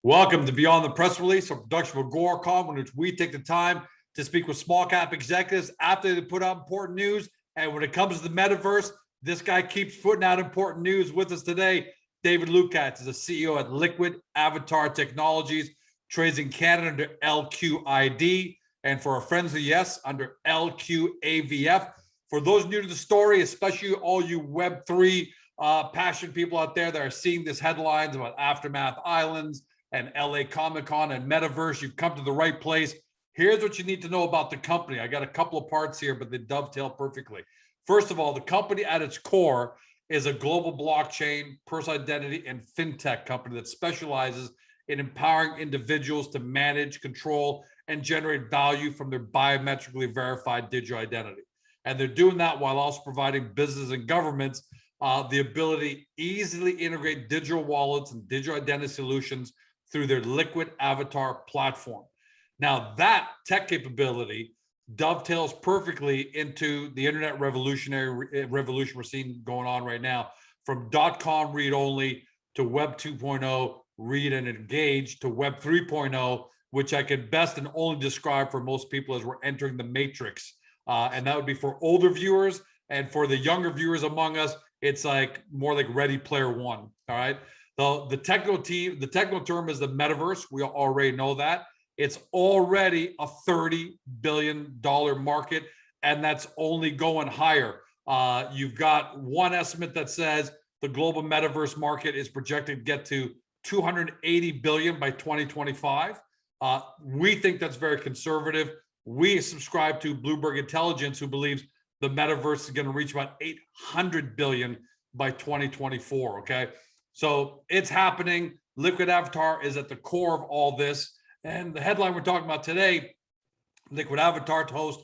Welcome to Beyond the Press Release, a production of Agoracom, in which we take the time to speak with small cap executives after they put out important news. And when it comes to the metaverse, this guy keeps putting out important news. With us today, David Lukatz is the CEO at Liquid Avatar Technologies, trades in Canada under LQID, and for our friends of the yes, under LQAVF. For those new to the story, especially all you Web3 passionate people out there that are seeing these headlines about Aftermath Islands and LA Comic-Con and Metaverse, you've come to the right place. Here's what you need to know about the company. I got a couple of parts here, but they dovetail perfectly. First of all, the company at its core is a global blockchain, personal identity, and fintech company that specializes in empowering individuals to manage, control, and generate value from their biometrically verified digital identity. And they're doing that while also providing businesses and governments the ability to easily integrate digital wallets and digital identity solutions through their Liquid Avatar platform. Now, that tech capability dovetails perfectly into the internet revolution we're seeing going on right now, from .com read only to Web 2.0 read and engage to Web 3.0, which I can best and only describe for most people as we're entering the matrix. And that would be for older viewers, and for the younger viewers among us, it's like more like Ready Player One. All right. The technical term is the metaverse. We already know that. It's already a $30 billion market, and that's only going higher. You've got one estimate that says the global metaverse market is projected to get to $280 billion by 2025. We think that's very conservative. We subscribe to Bloomberg Intelligence, who believes the metaverse is going to reach about $800 billion by 2024. Okay. So it's happening. Liquid Avatar is at the core of all this. And the headline we're talking about today, Liquid Avatar to host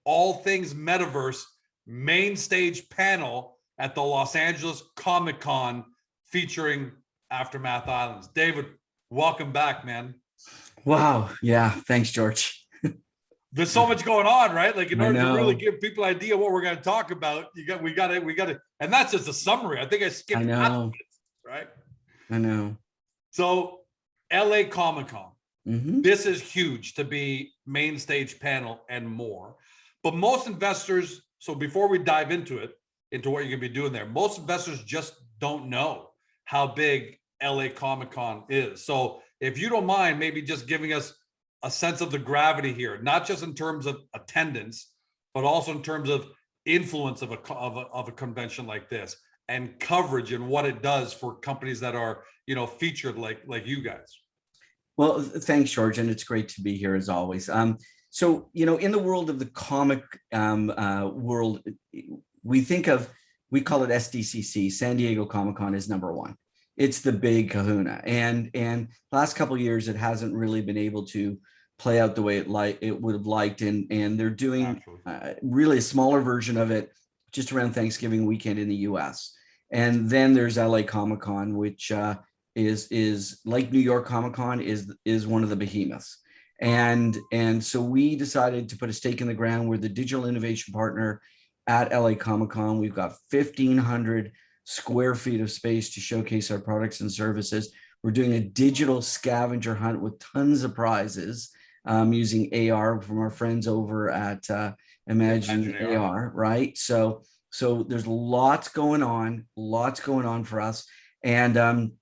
all things metaverse main stage panel at the Los Angeles Comic-Con featuring Aftermath Islands. David, welcome back, man. Wow. Yeah. Thanks, George. There's so much going on, right? Like, in order to really give people an idea what we're going to talk about, we got to, and that's just a summary. I think I skipped half of it, right? I know. So LA Comic-Con, this is huge to be main stage panel and more. But most investors, so before we dive into it, into what you're going to be doing there, most investors just don't know how big LA Comic-Con is. So if you don't mind, maybe just giving us a sense of the gravity here, not just in terms of attendance, but also in terms of influence of a convention like this, and coverage and what it does for companies that are, featured like you guys. Well, thanks, George, and it's great to be here as always. So, in the world of the comic world, we call it SDCC. San Diego Comic-Con is number one. It's the big kahuna, and last couple of years it hasn't really been able to play out the way it would have liked, and they're doing really a smaller version of it just around Thanksgiving weekend in the US. And then there's LA Comic-Con, which is like New York Comic-Con, is one of the behemoths. And so we decided to put a stake in the ground. We're the digital innovation partner at LA Comic-Con. We've got 1,500 square feet of space to showcase our products and services. We're doing a digital scavenger hunt with tons of prizes using AR from our friends over at Imagine AR, right? So there's lots going on for us. And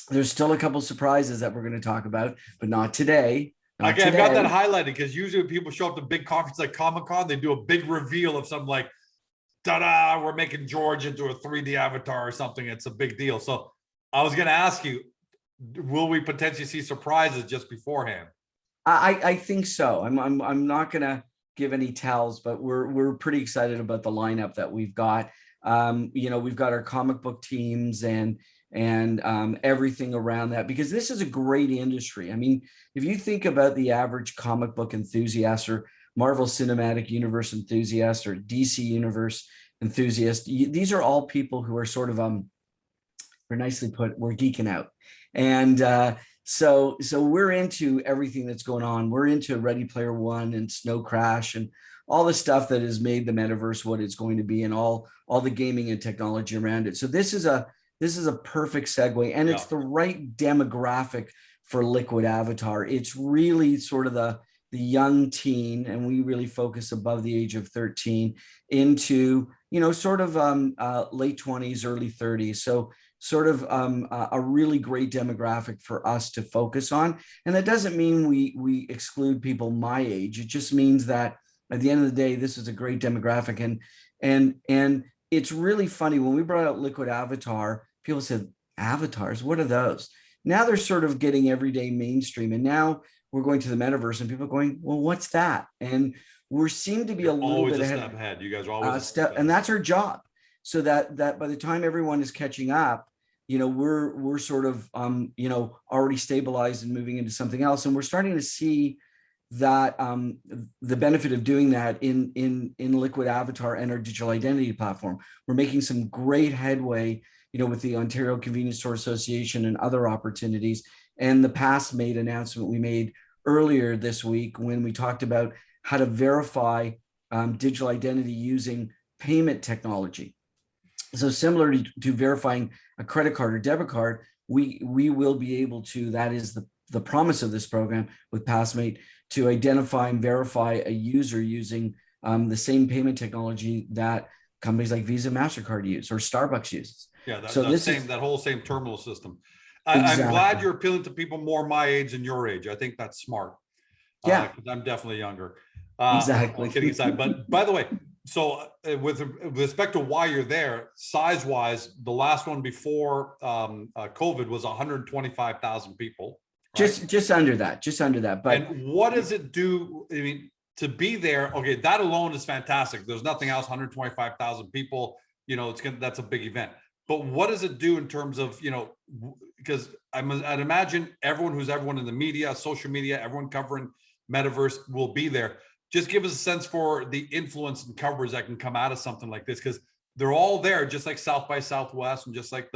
there's still a couple surprises that we're going to talk about, but not today. Okay, I've got that highlighted, because usually when people show up to big conferences like Comic-Con, they do a big reveal of something like, ta-da, we're making George into a 3D avatar or something. It's a big deal. So I was going to ask you, will we potentially see surprises just beforehand? I think so. I'm not going to give any tells, but we're pretty excited about the lineup that we've got. We've got our comic book teams and everything around that, because this is a great industry. I mean, if you think about the average comic book enthusiast or Marvel Cinematic Universe enthusiast or DC Universe enthusiast, these are all people who are sort of, we're nicely put, we're geeking out. And so we're into everything that's going on. We're into Ready Player One and Snow Crash and all the stuff that has made the metaverse what it's going to be, and all the gaming and technology around it. So this is a perfect segue, and it's the right demographic for Liquid Avatar. It's really sort of the young teen, and we really focus above the age of 13 into, sort of late 20s, early 30s. So sort of a really great demographic for us to focus on. And that doesn't mean we exclude people my age. It just means that at the end of the day, this is a great demographic. And it's really funny, when we brought out Liquid Avatar, people said, avatars, what are those? Now they're sort of getting everyday mainstream. And now we're going to the metaverse and people are going, well, what's that? And we seem to be a little bit ahead. You guys are always a step, and that's our job. So that by the time everyone is catching up, we're sort of already stabilized and moving into something else. And we're starting to see that the benefit of doing that in Liquid Avatar and our digital identity platform. We're making some great headway, with the Ontario Convenience Store Association and other opportunities. And the Passmate announcement we made earlier this week, when we talked about how to verify digital identity using payment technology. So similar to verifying a credit card or debit card, we will be able to, that is the promise of this program with Passmate, to identify and verify a user using the same payment technology that companies like Visa, MasterCard use, or Starbucks uses. Yeah, that whole same terminal system. Exactly. I'm glad you're appealing to people more my age than your age. I think that's smart. Yeah, because I'm definitely younger. Exactly. Kidding aside, but by the way, so with respect to why you're there, size-wise, the last one before COVID was 125,000 people. Right? Just under that. But and what does it do? I mean, to be there, okay, that alone is fantastic. There's nothing else. 125,000 people. That's a big event. But what does it do in terms of, because I'd imagine everyone in the media, social media, everyone covering Metaverse will be there. Just give us a sense for the influence and coverage that can come out of something like this, because they're all there, just like South by Southwest and just like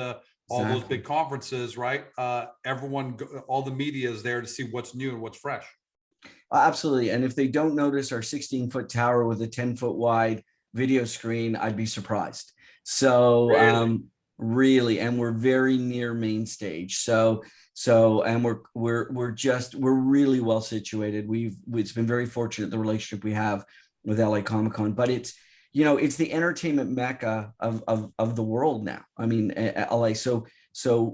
all those big conferences, right? All the media is there to see what's new and what's fresh. Absolutely. And if they don't notice our 16-foot tower with a 10-foot wide video screen, I'd be surprised. So really, and we're very near main stage. So and we're really well situated. It's been very fortunate, the relationship we have with LA Comic Con, but it's the entertainment mecca of the world now. I mean, LA. So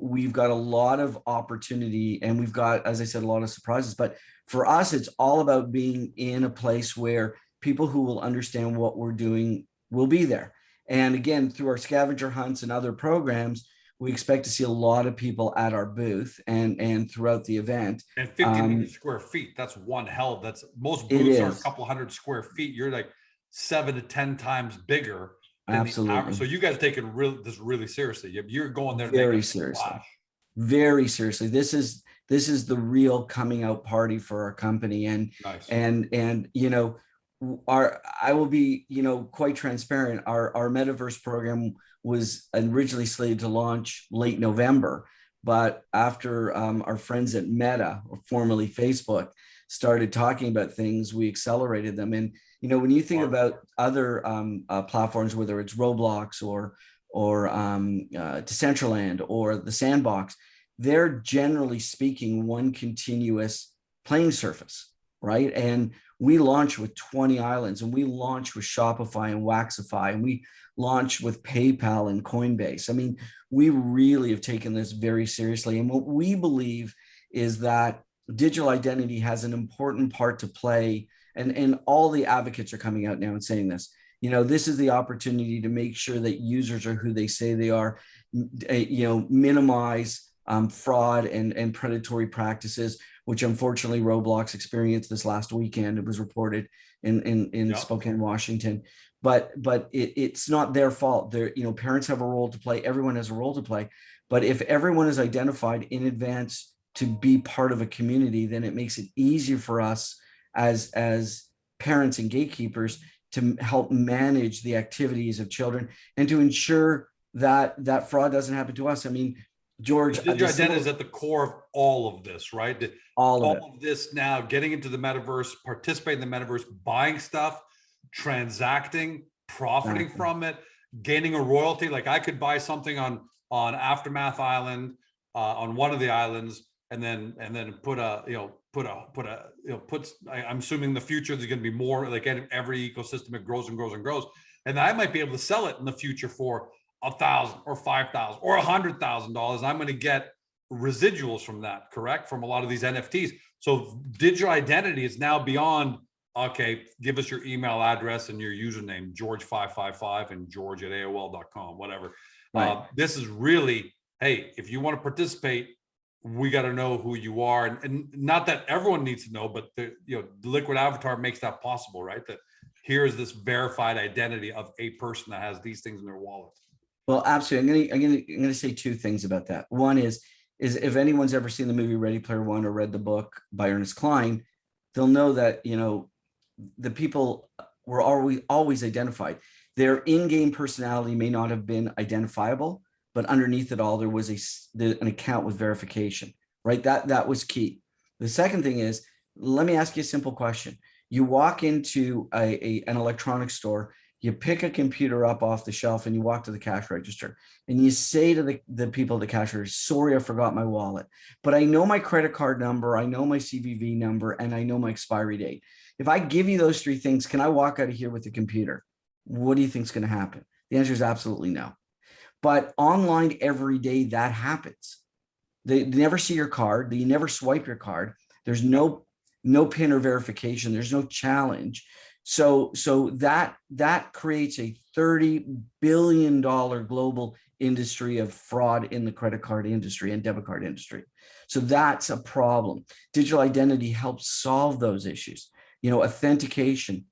we've got a lot of opportunity, and we've got, as I said, a lot of surprises. But for us, it's all about being in a place where people who will understand what we're doing will be there. And again, through our scavenger hunts and other programs, we expect to see a lot of people at our booth and throughout the event. And 1,500 square feet, that's most booths are a couple hundred square feet. You're like 7 to 10 times bigger than the average. So you guys are taking this really seriously. You're going there very seriously. Very seriously. This is the real coming out party for our company. And nice. and I will be, quite transparent. Our Metaverse program was originally slated to launch late November, but after our friends at Meta, or formerly Facebook, started talking about things, we accelerated them. And when you think about other platforms, whether it's Roblox or Decentraland or the Sandbox, they're generally speaking one continuous playing surface, right? And we launched with 20 islands, and we launched with Shopify and Waxify, and we launched with PayPal and Coinbase. I mean, we really have taken this very seriously. And what we believe is that digital identity has an important part to play. And all the advocates are coming out now and saying this. This is the opportunity to make sure that users are who they say they are, minimize fraud and predatory practices, which unfortunately Roblox experienced this last weekend. It was reported in Spokane, Washington. But it's not their fault. Parents have a role to play. Everyone has a role to play. But if everyone is identified in advance to be part of a community, then it makes it easier for us as parents and gatekeepers to help manage the activities of children and to ensure that fraud doesn't happen to us. I mean, George, digital identity is at the core of all of this, right? All of this now, getting into the metaverse, participating in the metaverse, buying stuff, transacting, profiting from it, gaining a royalty. Like I could buy something on Aftermath Island, on one of the islands, then put a, I'm assuming in the future there's going to be more, like every ecosystem, it grows and grows and grows. And I might be able to sell it in the future for $1,000 or $5,000 or $100,000. I'm going to get residuals from that, correct? From a lot of these NFTs. So digital identity is now beyond, okay, give us your email address and your username, George555 and George@AOL.com, whatever. Right. This is really, hey, if you want to participate, we got to know who you are. And not that everyone needs to know, but the Liquid Avatar makes that possible, right? That here is this verified identity of a person that has these things in their wallet. Well, absolutely. I'm going to say two things about that. One is if anyone's ever seen the movie Ready Player One or read the book by Ernest Cline, they'll know that, the people were always identified. Their in-game personality may not have been identifiable, but underneath it all, there was an account with verification, right? That was key. The second thing is, let me ask you a simple question. You walk into an electronics store, you pick a computer up off the shelf and you walk to the cash register and you say to the people at the cash register, sorry, I forgot my wallet, but I know my credit card number, I know my CVV number, and I know my expiry date. If I give you those three things, can I walk out of here with the computer? What do you think is going to happen? The answer is absolutely no. But online every day, that happens. They never see your card. They never swipe your card. There's no pin or verification. There's no challenge. So that creates a $30 billion global industry of fraud in the credit card industry and debit card industry. So that's a problem. Digital identity helps solve those issues. Authentication,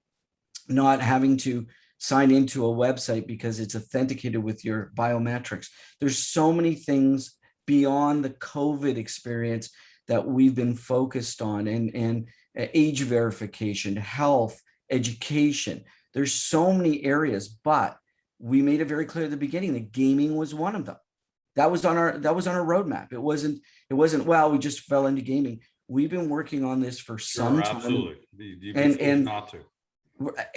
not having to sign into a website because it's authenticated with your biometrics. There's so many things beyond the COVID experience that we've been focused on, and age verification, health, education. There's so many areas, but we made it very clear at the beginning that gaming was one of them. That was on our roadmap. It wasn't, well, we just fell into gaming. We've been working on this for some time. Absolutely. And not to.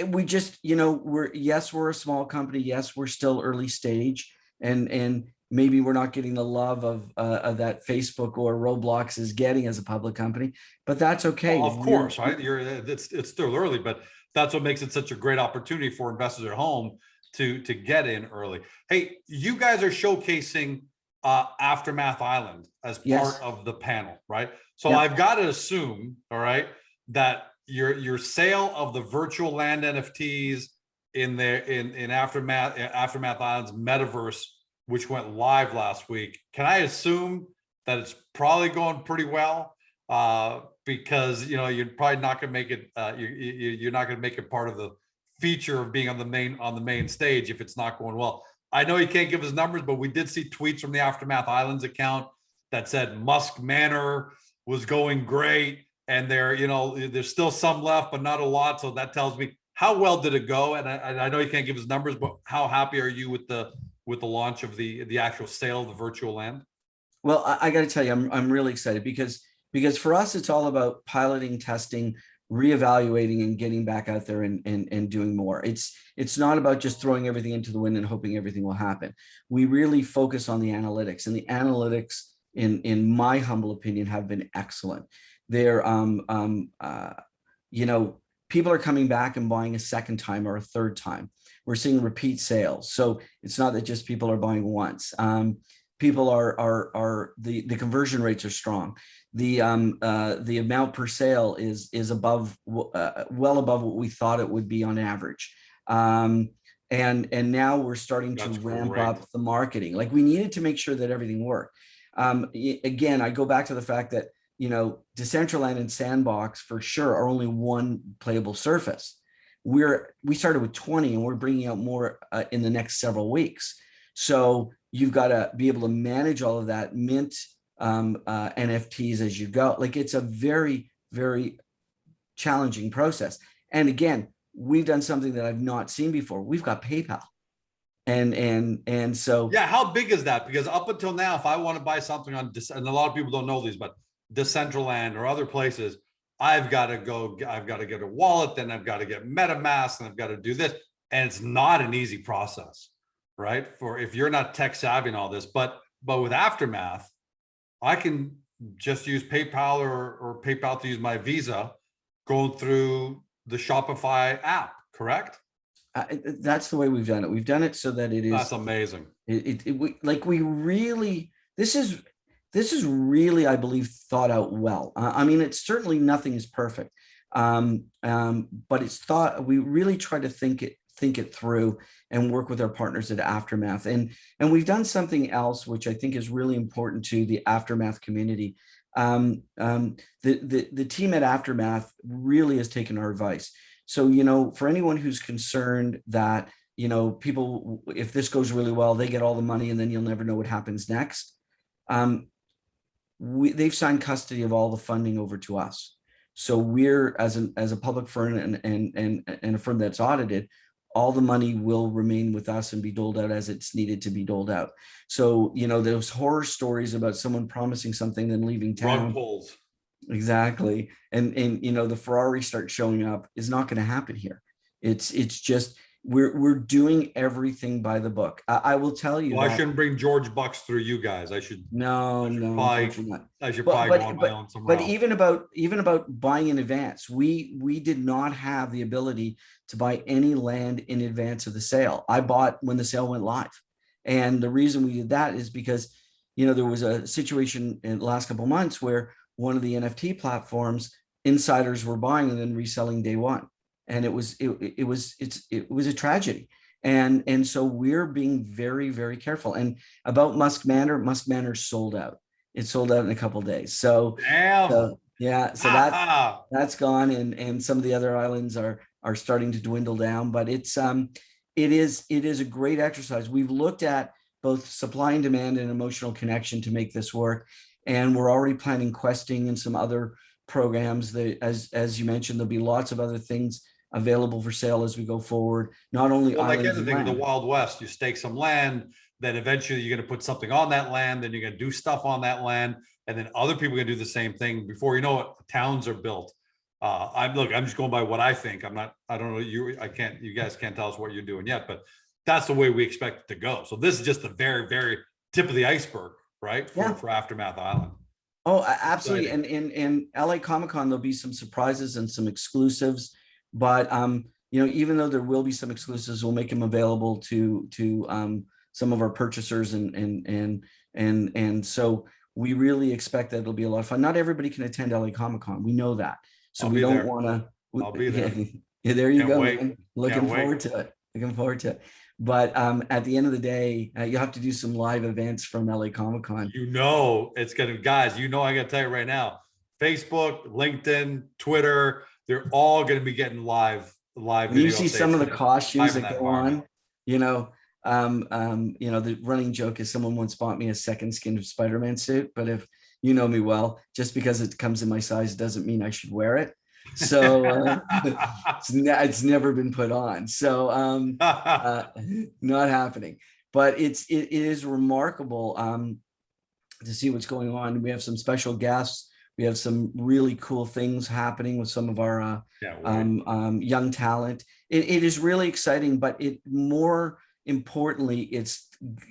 We just, we're a small company. Yes, we're still early stage, and maybe we're not getting the love of that Facebook or Roblox is getting as a public company, but that's okay. Well, of course, right? It's still early, but that's what makes it such a great opportunity for investors at home to get in early. Hey, you guys are showcasing Aftermath Island as part of the panel, right? So I've got to assume, all right, that your sale of the virtual land NFTs in Aftermath Island's Metaverse, which went live last week, can I assume that it's probably going pretty well? Because you're probably not going to make it. You're not going to make it part of the feature of being on the main stage if it's not going well. I know you can't give us numbers, but we did see tweets from the Aftermath Islands account that said Musk Manor was going great, and there's still some left, but not a lot. So that tells me, how well did it go? And I know you can't give us numbers, but how happy are you with the launch of the actual sale of the virtual land? Well, I got to tell you, I'm really excited because for us, it's all about piloting, testing, reevaluating, and getting back out there and doing more. It's not about just throwing everything into the wind and hoping everything will happen. We really focus on the analytics, and the analytics, in my humble opinion, have been excellent. They're people are coming back and buying a second time or a third time. We're seeing repeat sales. So it's not that just people are buying once. People are the conversion rates are strong. The amount per sale is above, well above what we thought it would be on average. And now we're starting to ramp up the marketing. Like, we needed to make sure that everything worked. Again, I go back to the fact that, Decentraland and Sandbox for sure are only one playable surface. We started with 20 and we're bringing out more in the next several weeks. So you've got to be able to manage all of that, mint NFTs as you go. Like, it's a very, very challenging process. And again, we've done something that I've not seen before. We've got PayPal. And so, yeah, how big is that? Because up until now, if I want to buy something on, and a lot of people don't know these, but Decentraland or other places, I've got to get a wallet, then I've got to get MetaMask, and I've got to do this. And it's not an easy process, right? For if you're not tech savvy and all this, but with Aftermath, I can just use PayPal or PayPal to use my Visa going through the Shopify app, correct? That's the way we've done it. We've done it so that it is. That's amazing. We really, this is really, I believe, thought out well. I mean, it's certainly nothing is perfect, but it's thought. We really try to think it through and work with our partners at Aftermath, and we've done something else which I think is really important to the Aftermath community. The team at Aftermath really has taken our advice. So, for anyone who's concerned that, people, if this goes really well, they get all the money and then you'll never know what happens next. They've signed custody of all the funding over to us. So we're, as a public firm and a firm that's audited, all the money will remain with us and be doled out as it's needed to be doled out. So, those horror stories about someone promising something then leaving town. Rug pulls. Exactly. And the Ferrari start showing up is not going to happen here. It's just, we're doing everything by the book. I will tell you. Well, I shouldn't bring George Bucks through you guys. I should probably go on my own somewhere else. But even about buying in advance, we did not have the ability to buy any land in advance of the sale. I bought when the sale went live. And the reason we did that is because, there was a situation in the last couple of months where one of the NFT platforms, insiders were buying and then reselling day one. And it was a tragedy. And so we're being very, very careful. And about Musk Manor sold out. It sold out in a couple of days. So that's gone. And some of the other islands are starting to dwindle down, but it is a great exercise. We've looked at both supply and demand and emotional connection to make this work. And we're already planning questing and some other programs that, as you mentioned, there'll be lots of other things available for sale as we go forward. Not only like anything in the Wild West, you stake some land, then eventually you're going to put something on that land, then you're going to do stuff on that land, and then other people are going to do the same thing. Before you know it, towns are built. I'm just going by what I think. I don't know, you guys can't tell us what you're doing yet, but that's the way we expect it to go. So this is just the very, very tip of the iceberg, right? For Aftermath Island. Oh, absolutely. And in LA Comic-Con, there'll be some surprises and some exclusives, but even though there will be some exclusives, we'll make them available to some of our purchasers, and so we really expect that it'll be a lot of fun. Not everybody can attend LA Comic-Con. We know that. So we don't want to. I'll be there. Yeah, there you go. Looking forward to it. But at the end of the day, you'll have to do some live events from LA Comic-Con. It's going to, guys, I got to tell you right now, Facebook, LinkedIn, Twitter, they're all going to be getting live video. You see some of the costumes that go on, the running joke is someone once bought me a second skin of Spider-Man suit, but if you know me well, just because it comes in my size doesn't mean I should wear it. So it's never been put on. So not happening. But it is remarkable to see what's going on. We have some special guests. We have some really cool things happening with some of our young talent. It is really exciting, but more importantly, it's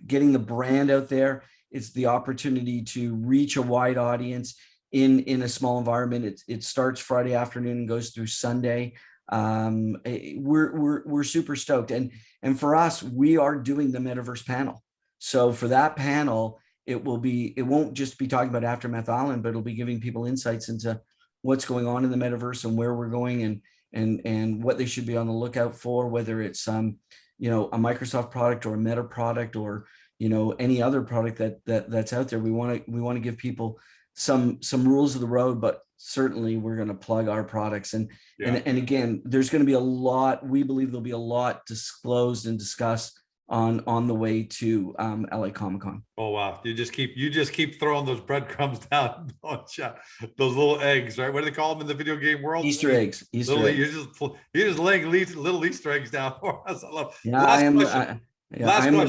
getting the brand out there. It's the opportunity to reach a wide audience in a small environment. It starts Friday afternoon and goes through Sunday. We're super stoked, and for us, we are doing the Metaverse panel. So for that panel, it won't just be talking about Aftermath Island, but it'll be giving people insights into what's going on in the Metaverse and where we're going and what they should be on the lookout for, whether it's a Microsoft product or a Meta product or any other product that's out there. We want to give people some rules of the road, but certainly we're going to plug our products. And again, there's going to be a lot, we believe there'll be a lot disclosed and discussed on the way to LA Comic-Con. Oh wow. You just keep throwing those breadcrumbs down, don't you? Those little eggs, right? What do they call them in the video game world? Easter eggs. You're just laying little Easter eggs down for us. I love. Yeah, I am the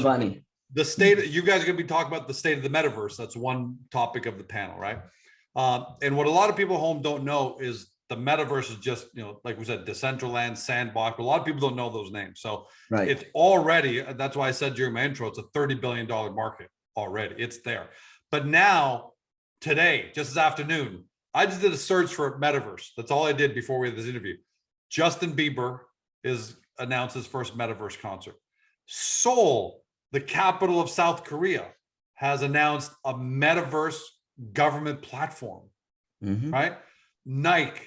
bunny. The state, you guys are going to be talking about the state of the metaverse. That's one topic of the panel, right? And what a lot of people at home don't know is the metaverse is just, like we said, Decentraland, Sandbox. But a lot of people don't know those names. So It's already, that's why I said during my intro, it's a $30 billion market already. It's there. But now today, just this afternoon, I just did a search for Metaverse. That's all I did before we had this interview. Justin Bieber is announced his first Metaverse concert. Seoul, the capital of South Korea, has announced a Metaverse government platform, right? Nike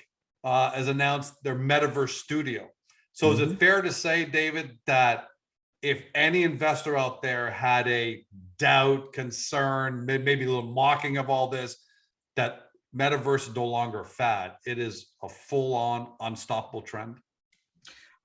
has announced their Metaverse studio. So is it fair to say, David, that if any investor out there had a doubt, concern, maybe a little mocking of all this, that Metaverse is no longer a fad, it is a full-on unstoppable trend?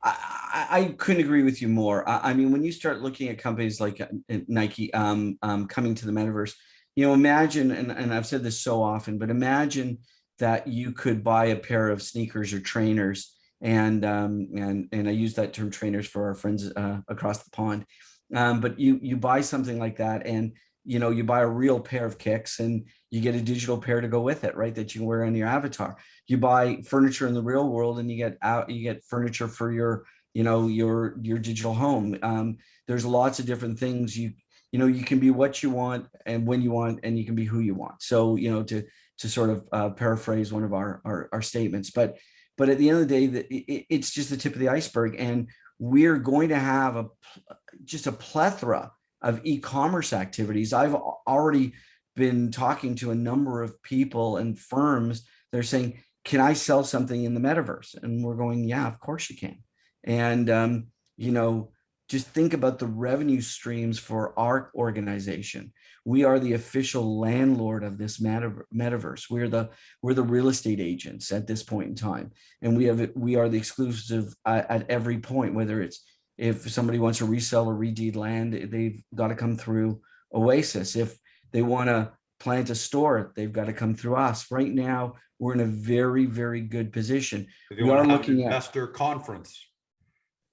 I couldn't agree with you more. I mean, when you start looking at companies like Nike coming to the Metaverse, imagine, and I've said this so often, but imagine that you could buy a pair of sneakers or trainers, and I use that term trainers for our friends across the pond. But you buy something like that, and you buy a real pair of kicks, and you get a digital pair to go with it, right? That you can wear on your avatar. You buy furniture in the real world, and you get furniture for your digital home. There's lots of different things. You can be what you want and when you want, and you can be who you want. So to sort of paraphrase one of our statements, but at the end of the day, it's just the tip of the iceberg, and we're going to have just a plethora of e-commerce activities. I've already been talking to a number of people and firms. They're saying, can I sell something in the metaverse? And we're going, yeah, of course you can. And, just think about the revenue streams for our organization. We are the official landlord of this metaverse. We're the real estate agents at this point in time. And we are the exclusive at every point, whether it's, if somebody wants to resell or redeed land, they've got to come through Oasis. If they want to plant a store, they've got to come through us. Right now, we're in a very, very good position. We are looking at investor conference.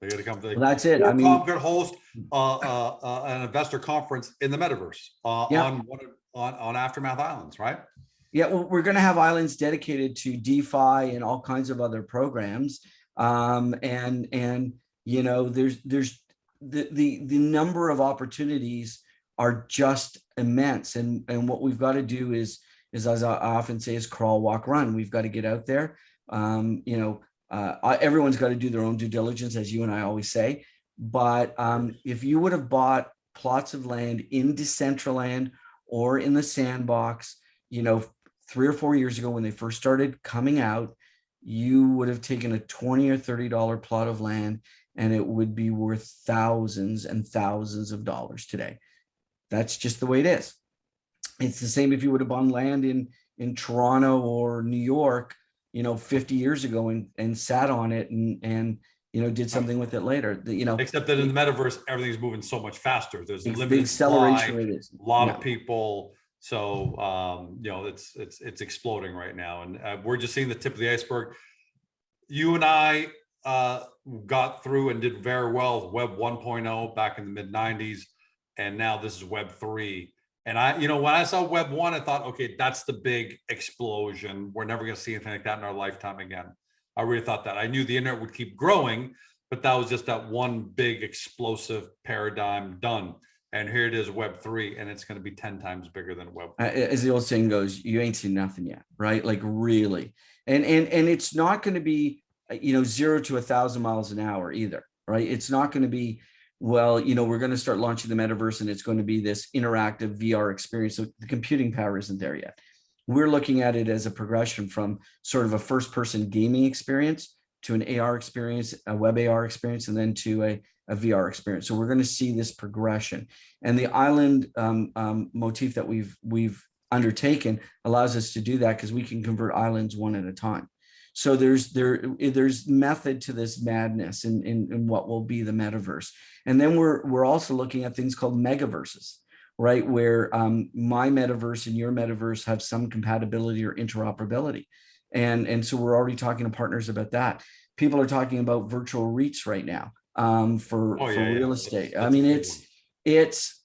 They got to come. Well, that's it. I mean, could host an investor conference in the metaverse on Aftermath Islands, right? Yeah, well, we're going to have islands dedicated to DeFi and all kinds of other programs. There's the number of opportunities are just immense. And what we've got to do is as I often say, is crawl, walk, run. We've got to get out there. Everyone's got to do their own due diligence, as you and I always say. But if you would have bought plots of land in Decentraland or in the Sandbox, 3 or 4 years ago when they first started coming out, you would have taken a $20 or $30 plot of land, and it would be worth thousands and thousands of dollars today. That's just the way it is. It's the same if you would have bought land in Toronto or New York, 50 years ago and sat on it and did something with it later. Except that in the metaverse, everything's moving so much faster. There's limited acceleration rate. A lot of people. So it's exploding right now, and we're just seeing the tip of the iceberg. You and I got through and did very well with Web 1.0 back in the mid 90s, and now this is Web 3. And when I saw Web 1, I thought, okay, that's the big explosion. We're never going to see anything like that in our lifetime again. I really thought that. I knew the internet would keep growing, but that was just that one big explosive paradigm done. And here it is, Web 3, and it's going to be 10 times bigger than Web 1. As the old saying goes, you ain't seen nothing yet, right? Like really. And it's not going to be, 0 to 1,000 miles an hour either, right? It's not going to be, we're going to start launching the metaverse and it's going to be this interactive VR experience. So the computing power isn't there yet. We're looking at it as a progression from sort of a first-person gaming experience to an AR experience, a web AR experience, and then to a VR experience. So we're going to see this progression. And the island motif that we've undertaken allows us to do that because we can convert islands one at a time. So there's method to this madness in what will be the metaverse. And then we're also looking at things called megaverses, right? Where my metaverse and your metaverse have some compatibility or interoperability. And so we're already talking to partners about that. People are talking about virtual REITs right now for real estate. That's I mean, it's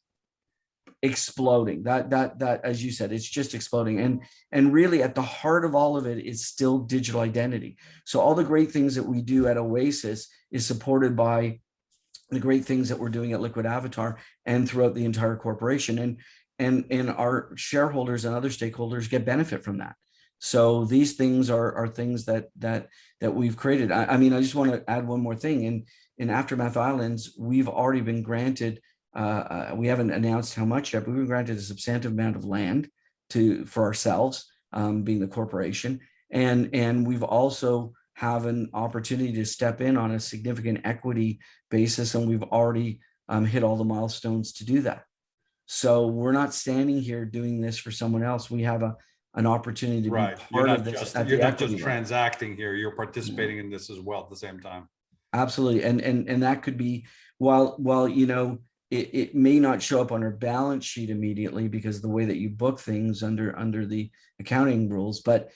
exploding. That as you said, it's just exploding. And really at the heart of all of it is still digital identity. So all the great things that we do at Oasis is supported by the great things that we're doing at Liquid Avatar and throughout the entire corporation. and our shareholders and other stakeholders get benefit from that. So these things are things that we've created. I mean, I just want to add one more thing. In Aftermath Islands, we've already been granted, we haven't announced how much yet, but we've been granted a substantive amount of land for ourselves, being the corporation. And we've also have an opportunity to step in on a significant equity basis. And we've already hit all the milestones to do that. So we're not standing here doing this for someone else. We have an opportunity to be part of this. You're not just transacting here. You're participating in this as well at the same time. Absolutely. And that could be, while you know, it may not show up on our balance sheet immediately because of the way that you book things under the accounting rules, but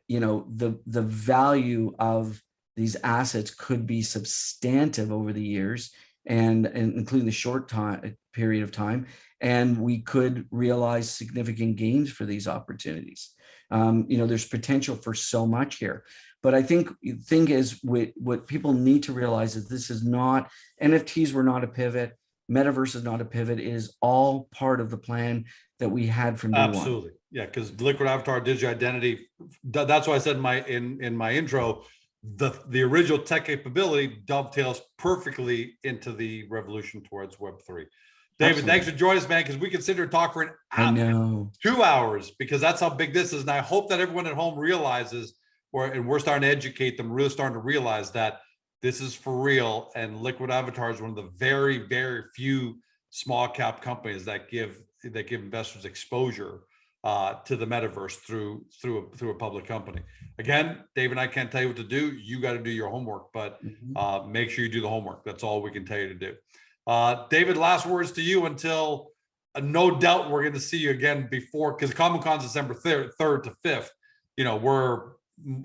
you know, the value of these assets could be substantive over the years, and including the short time period of time, and we could realize significant gains for these opportunities. You know, there's potential for so much here. But I think the thing is, what people need to realize is this is not, NFTs were not a pivot. Metaverse is not a pivot. It is all part of the plan that we had from day one. Absolutely. Yeah, because liquid avatar, digital identity, that's why I said in my intro, the original tech capability dovetails perfectly into the revolution towards Web3. David, Absolutely. Thanks for joining us, man, because we consider talk for an hour, I know. 2 hours, because that's how big this is. And I hope that everyone at home realizes, and we're starting to educate them, really starting to realize that this is for real. And Liquid Avatar is one of the very, very few small cap companies that give investors exposure to the metaverse through a public company. Again, Dave and I can't tell you what to do. You got to do your homework, but make sure you do the homework. That's all we can tell you to do. David, last words to you until no doubt we're going to see you again before, because Comic-Con's December 3rd to 5th. You know, we're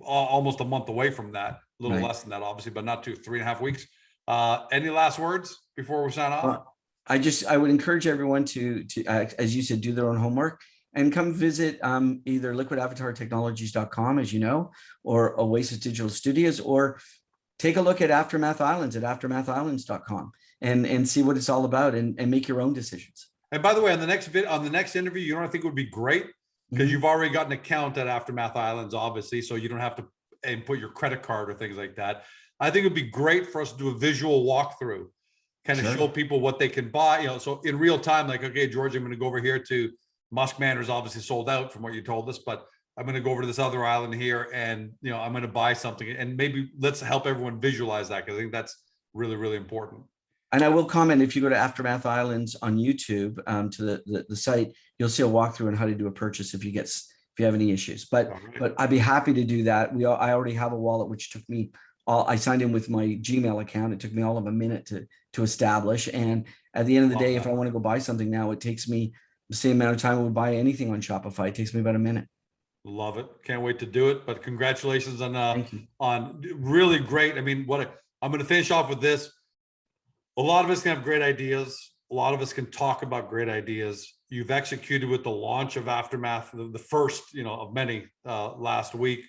almost a month away from that, a little less than that, obviously, but not 3.5 weeks. Any last words before we sign off? I would encourage everyone to as you said, do their own homework and come visit either liquidavatartechnologies.com, as you know, or Oasis Digital Studios, or take a look at Aftermath Islands at aftermathislands.com and see what it's all about, and make your own decisions. And by the way, on the next interview, you know what I think would be great? Because you've already got an account at Aftermath Islands, obviously, so you don't have to input your credit card or things like that. I think it'd be great for us to do a visual walkthrough, kind of show people what they can buy, you know, so in real time, like, okay, George, I'm going to go over here to Musk Manor's, obviously sold out from what you told us, but I'm going to go over to this other island here, and, you know, I'm going to buy something, and maybe let's help everyone visualize that, because I think that's really, really important. And I will comment, if you go to Aftermath Islands on YouTube, to the site, you'll see a walkthrough on how to do a purchase if you have any issues. But I'd be happy to do that. I already have a wallet, which took me I signed in with my Gmail account. It took me all of a minute to establish. And at the end of the day, if I want to go buy something now, it takes me the same amount of time I would buy anything on Shopify. It takes me about a minute. Love it. Can't wait to do it. But congratulations on really great. I mean, I'm going to finish off with this. A lot of us can have great ideas. A lot of us can talk about great ideas. You've executed with the launch of Aftermath, the first, you know, of many last week.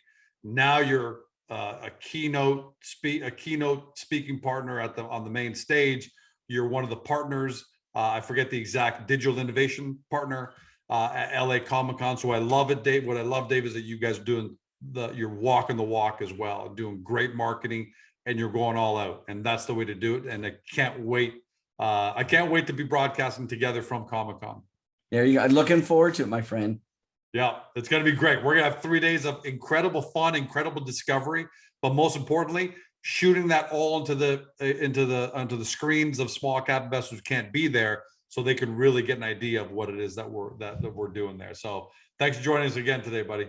Now you're a keynote speaking partner on the main stage. You're one of the partners. I forget the exact digital innovation partner at LA Comic-Con. So I love it, Dave. What I love, Dave, is that you guys are doing you're walking the walk as well, doing great marketing, and you're going all out. And that's the way to do it. And I can't wait. I can't wait to be broadcasting together from Comic-Con. There you go. I'm looking forward to it, my friend. Yeah, it's going to be great. We're going to have 3 days of incredible fun, incredible discovery, but most importantly, shooting that all onto the screens of small cap investors who can't be there, so they can really get an idea of what it is that we're doing there. So thanks for joining us again today, buddy.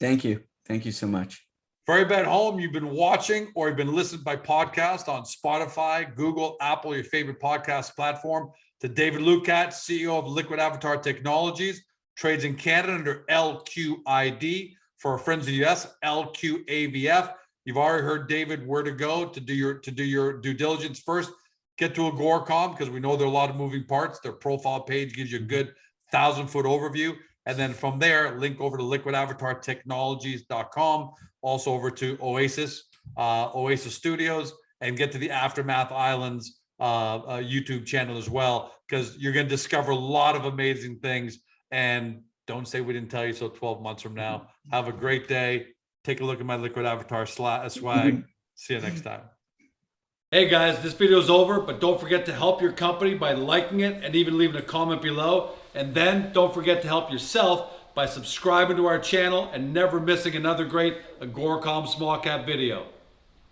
Thank you. Thank you so much. For everybody at home, you've been watching or you've been listening by podcast on Spotify, Google, Apple, your favorite podcast platform, to David Lucat, CEO of Liquid Avatar Technologies, trades in Canada under LQID. For our friends in the US, LQAVF. You've already heard David where to go to do your due diligence. First, get to Agoracom, because we know there are a lot of moving parts. Their profile page gives you a good 1,000-foot overview. And then from there, link over to liquidavatartechnologies.com, also over to Oasis Studios, and get to the Aftermath Islands YouTube channel as well, because you're going to discover a lot of amazing things. And don't say we didn't tell you so 12 months from now. Have a great day. Take a look at my Liquid Avatar swag. See you next time. Hey guys, this video is over, but don't forget to help your company by liking it and even leaving a comment below. And then don't forget to help yourself by subscribing to our channel and never missing another great Agoracom small cap video.